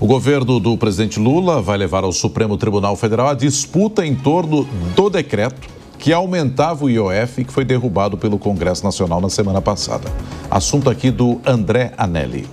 O governo do presidente Lula vai levar ao Supremo Tribunal Federal a disputa em torno do decreto que aumentava o IOF e que foi derrubado pelo Congresso Nacional na semana passada. Assunto aqui do André Anelli.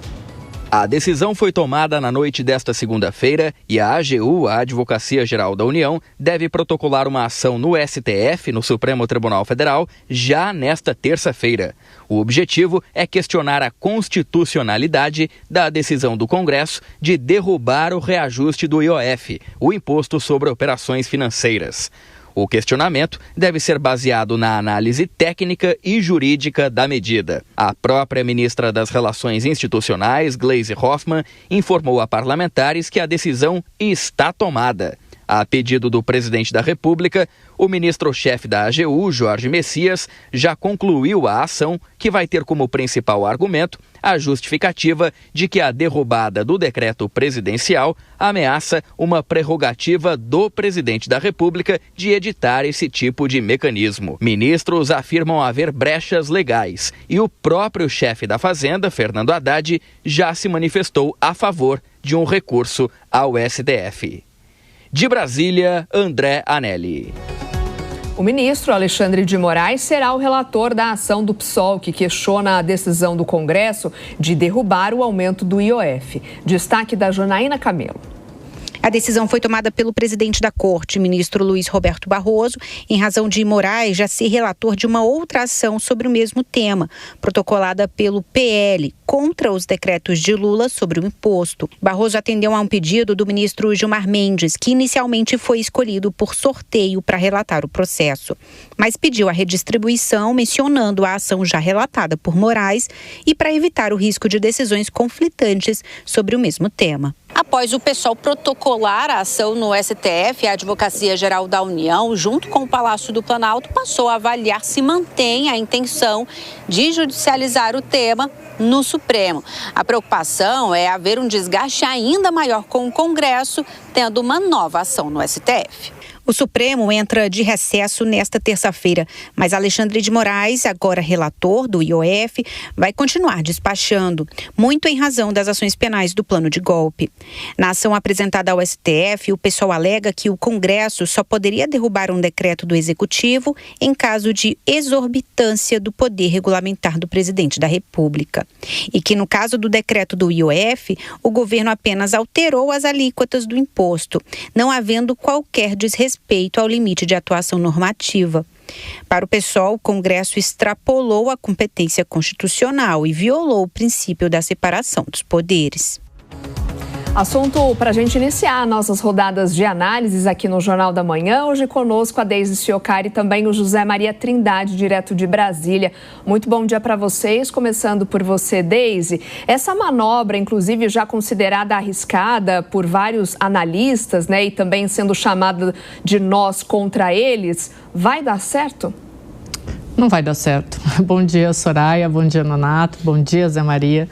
A decisão foi tomada na noite desta segunda-feira e a AGU, a Advocacia Geral da União, deve protocolar uma ação no STF, no Supremo Tribunal Federal, já nesta terça-feira. O objetivo é questionar a constitucionalidade da decisão do Congresso de derrubar o reajuste do IOF, o Imposto sobre Operações Financeiras. O questionamento deve ser baseado na análise técnica e jurídica da medida. A própria ministra das Relações Institucionais, Gleisi Hoffmann, informou a parlamentares que a decisão está tomada. A pedido do presidente da República, o ministro-chefe da AGU, Jorge Messias, já concluiu a ação, que vai ter como principal argumento a justificativa de que a derrubada do decreto presidencial ameaça uma prerrogativa do presidente da República de editar esse tipo de mecanismo. Ministros afirmam haver brechas legais e o próprio chefe da Fazenda, Fernando Haddad, já se manifestou a favor de um recurso ao STF. De Brasília, André Anelli. O ministro Alexandre de Moraes será o relator da ação do PSOL, que questiona a decisão do Congresso de derrubar o aumento do IOF. Destaque da Janaína Camelo. A decisão foi tomada pelo presidente da Corte, ministro Luiz Roberto Barroso, em razão de Moraes já ser relator de uma outra ação sobre o mesmo tema, protocolada pelo PL, contra os decretos de Lula sobre o imposto. Barroso atendeu a um pedido do ministro Gilmar Mendes, que inicialmente foi escolhido por sorteio para relatar o processo, mas pediu a redistribuição, mencionando a ação já relatada por Moraes e para evitar o risco de decisões conflitantes sobre o mesmo tema. Após o PSOL protocolar a ação no STF, a Advocacia Geral da União, junto com o Palácio do Planalto, passou a avaliar se mantém a intenção de judicializar o tema no Supremo. A preocupação é haver um desgaste ainda maior com o Congresso, tendo uma nova ação no STF. O Supremo entra de recesso nesta terça-feira, mas Alexandre de Moraes, agora relator do IOF, vai continuar despachando, muito em razão das ações penais do plano de golpe. Na ação apresentada ao STF, o PSOL alega que o Congresso só poderia derrubar um decreto do Executivo em caso de exorbitância do poder regulamentar do presidente da República. E que, no caso do decreto do IOF, o governo apenas alterou as alíquotas do imposto, não havendo qualquer desrespeito ao limite de atuação normativa. Para o PSOL, o Congresso extrapolou a competência constitucional e violou o princípio da separação dos poderes. Assunto para a gente iniciar nossas rodadas de análises aqui no Jornal da Manhã. Hoje conosco a Deise Ciocari e também o José Maria Trindade, direto de Brasília. Muito bom dia para vocês, começando por você, Deise. Essa manobra, inclusive, já considerada arriscada por vários analistas, né, e também sendo chamada de nós contra eles, vai dar certo? Não vai dar certo. Bom dia, Soraya, bom dia, Nonato, bom dia, Zé Maria.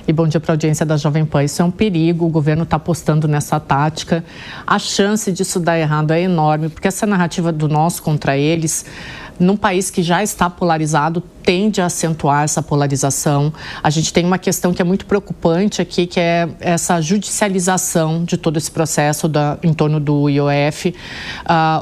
E bom dia para a audiência da Jovem Pan. Isso é um perigo, o governo está apostando nessa tática. A chance disso dar errado é enorme, porque essa narrativa do nós contra eles, num país que já está polarizado, tende a acentuar essa polarização. A gente tem uma questão que é muito preocupante aqui, que é essa judicialização de todo esse processo em torno do IOF.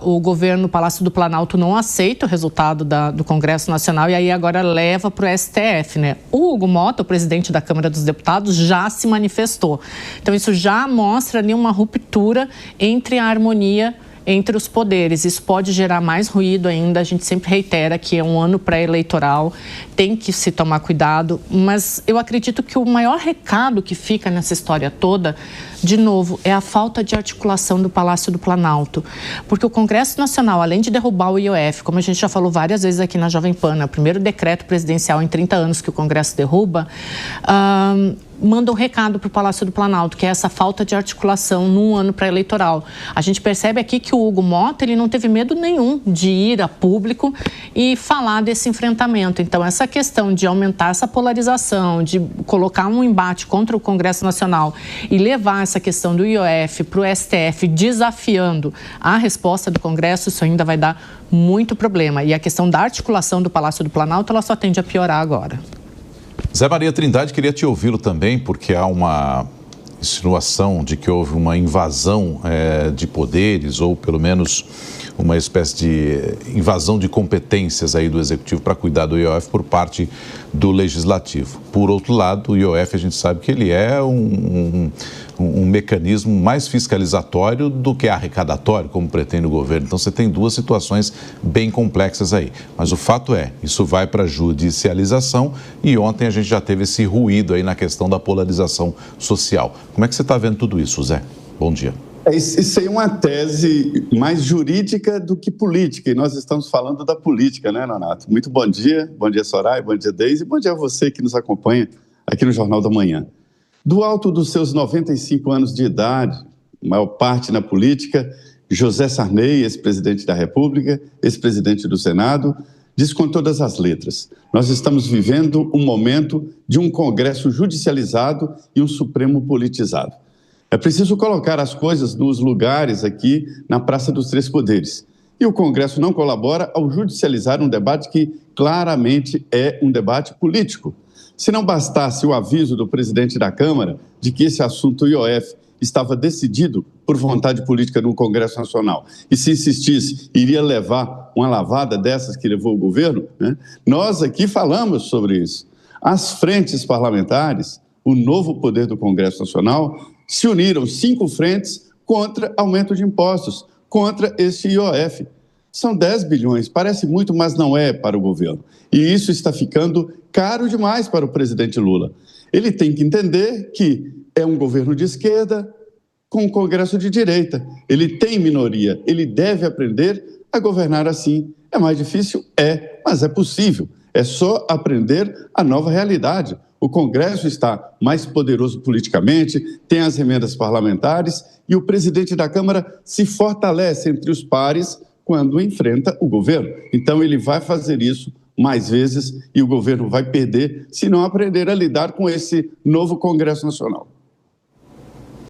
O governo, o Palácio do Planalto, não aceita o resultado do Congresso Nacional e aí agora leva para o STF, né? O Hugo Mota, o presidente da Câmara dos Deputados, já se manifestou. Então isso já mostra ali uma ruptura entre a harmonia entre os poderes. Isso pode gerar mais ruído ainda. A gente sempre reitera que é um ano pré-eleitoral, tem que se tomar cuidado, mas eu acredito que o maior recado que fica nessa história toda, de novo, é a falta de articulação do Palácio do Planalto. Porque o Congresso Nacional, além de derrubar o IOF, como a gente já falou várias vezes aqui na Jovem Pan, o primeiro decreto presidencial em 30 anos que o Congresso derruba, manda um recado para o Palácio do Planalto, que é essa falta de articulação num ano pré-eleitoral. A gente percebe aqui que o Hugo Mota, ele não teve medo nenhum de ir a público e falar desse enfrentamento. Então, essa questão de aumentar essa polarização, de colocar um embate contra o Congresso Nacional e levar essa questão do IOF para o STF, desafiando a resposta do Congresso, isso ainda vai dar muito problema. E a questão da articulação do Palácio do Planalto, ela só tende a piorar agora. Zé Maria Trindade, queria te ouvi-lo também, porque há insinuação de que houve uma invasão de poderes, ou pelo menos uma espécie de invasão de competências aí do Executivo para cuidar do IOF por parte do Legislativo. Por outro lado, o IOF, a gente sabe que ele é um mecanismo mais fiscalizatório do que arrecadatório, como pretende o governo. Então, você tem duas situações bem complexas aí. Mas o fato é, isso vai para a judicialização e ontem a gente já teve esse ruído aí na questão da polarização social. Como é que você está vendo tudo isso, Zé? Bom dia. Isso aí é uma tese mais jurídica do que política, e nós estamos falando da política, né, Nonato? Muito bom dia Soraya, bom dia Deise, bom dia a você que nos acompanha aqui no Jornal da Manhã. Do alto dos seus 95 anos de idade, maior parte na política, José Sarney, ex-presidente da República, ex-presidente do Senado, diz com todas as letras: nós estamos vivendo um momento de um Congresso judicializado e um Supremo politizado. É preciso colocar as coisas nos lugares aqui na Praça dos Três Poderes. E o Congresso não colabora ao judicializar um debate que claramente é um debate político. Se não bastasse o aviso do presidente da Câmara de que esse assunto IOF estava decidido por vontade política no Congresso Nacional, e se insistisse, iria levar uma lavada dessas que levou o governo, né? Nós aqui falamos sobre isso. As frentes parlamentares, o novo poder do Congresso Nacional, se uniram 5 frentes contra aumento de impostos, contra esse IOF. São 10 bilhões, parece muito, mas não é para o governo. E isso está ficando caro demais para o presidente Lula. Ele tem que entender que é um governo de esquerda com um Congresso de direita. Ele tem minoria, ele deve aprender a governar assim. É mais difícil? É, mas é possível. É só aprender a nova realidade. O Congresso está mais poderoso politicamente, tem as emendas parlamentares e o presidente da Câmara se fortalece entre os pares quando enfrenta o governo. Então, ele vai fazer isso mais vezes e o governo vai perder se não aprender a lidar com esse novo Congresso Nacional.